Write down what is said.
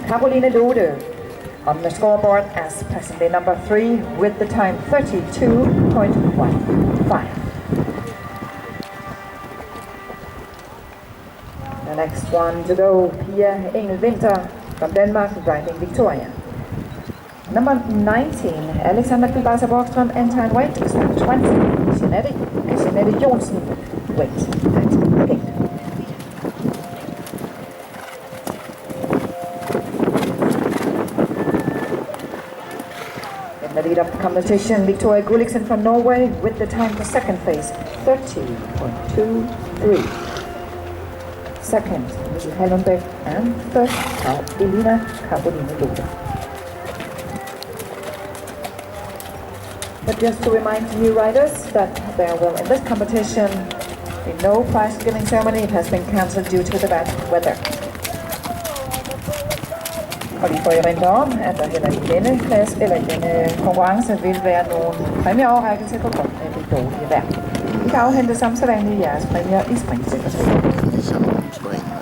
Caroline Lode on the scoreboard as passenger number 3 with the time 32.15. The next one to go, Pia Engel Winter from Denmark, riding Victoria. Number 19, Alexander Kilbasa Borgström, end-time weight is 20. Jeanette Johnson, weight at gate. In the lead of the competition, Victoria Gulliksen from Norway with the time for second phase, 30.23. Second, Mikkel Hallenbeck, and third, Elina Caroline Lode. But just to remind new riders that there will in this competition be no prize giving ceremony. It has been cancelled due to the bad weather. Og vi får erindre om, at der heller i denne klasse eller i denne konkurrence vil være nogle præmieoverrækkelse på grund af det dårlige vejr. I kan afhente som sædvanligt jeres præmier i springsekretariatet.